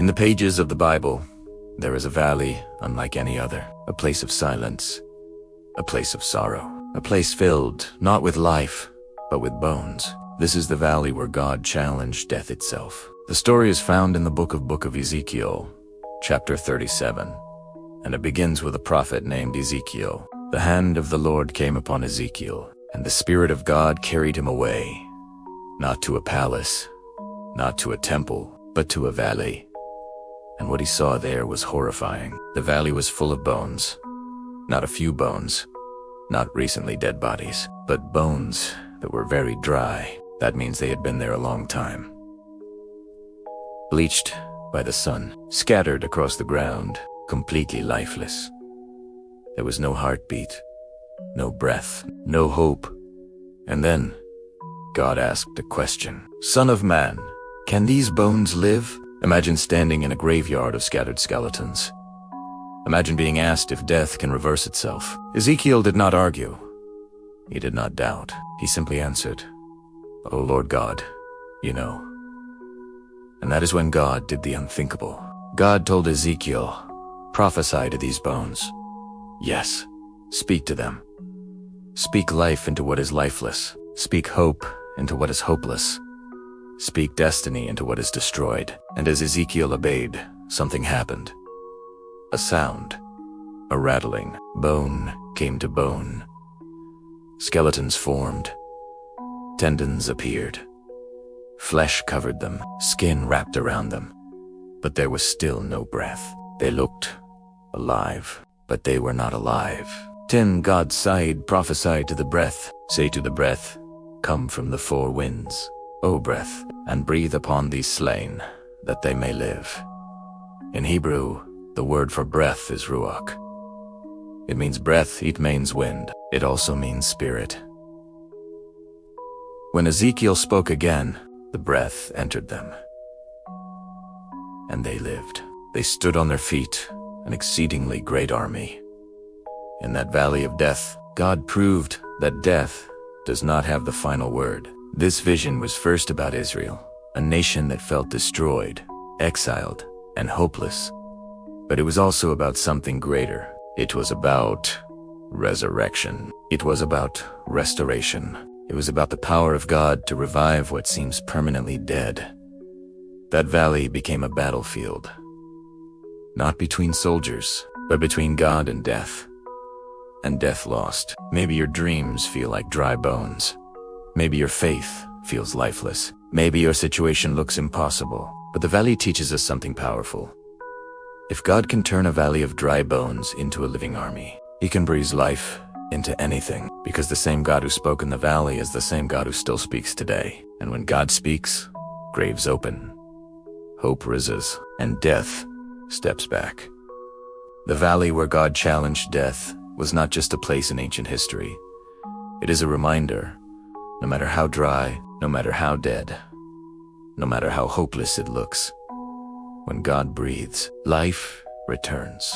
In the pages of the Bible, there is a valley unlike any other, a place of silence, a place of sorrow, a place filled not with life, but with bones. This is the valley where God challenged death itself. The story is found in the Book of Ezekiel, chapter 37, and it begins with a prophet named Ezekiel. The hand of the Lord came upon Ezekiel, and the Spirit of God carried him away, not to a palace, not to a temple, but to a valley. And what he saw there was horrifying. The valley was full of bones. Not a few bones, not recently dead bodies, but bones that were very dry. That means they had been there a long time. Bleached by the sun, scattered across the ground, completely lifeless. There was no heartbeat, no breath, no hope. And then, God asked a question. "Son of man, can these bones live?" Imagine standing in a graveyard of scattered skeletons. Imagine being asked if death can reverse itself. Ezekiel did not argue. He did not doubt. He simply answered, "O Lord God, you know." And that is when God did the unthinkable. God told Ezekiel, "Prophesy to these bones. Yes, speak to them. Speak life into what is lifeless. Speak hope into what is hopeless. Speak destiny into what is destroyed." And as Ezekiel obeyed, something happened. A sound, a rattling. Bone came to bone. Skeletons formed. Tendons appeared. Flesh covered them, skin wrapped around them. But there was still no breath. They looked alive, but they were not alive. Then God sighed, "Prophesy to the breath. Say to the breath, come from the four winds, O breath, and breathe upon these slain, that they may live." In Hebrew, the word for breath is Ruach. It means breath, it means wind. It also means spirit. When Ezekiel spoke again, the breath entered them, and they lived. They stood on their feet, an exceedingly great army. In that valley of death, God proved that death does not have the final word. This vision was first about Israel, a nation that felt destroyed, exiled, and hopeless. But it was also about something greater. It was about resurrection. It was about restoration. It was about the power of God to revive what seems permanently dead. That valley became a battlefield, not between soldiers, but between God and death. And death lost. Maybe your dreams feel like dry bones. Maybe your faith feels lifeless. Maybe your situation looks impossible. But the valley teaches us something powerful. If God can turn a valley of dry bones into a living army, He can breathe life into anything, because the same God who spoke in the valley is the same God who still speaks today. And when God speaks, graves open, hope rises, and death steps back. The valley where God challenged death was not just a place in ancient history. It is a reminder, no matter how dry, no matter how dead, no matter how hopeless it looks, when God breathes, life returns.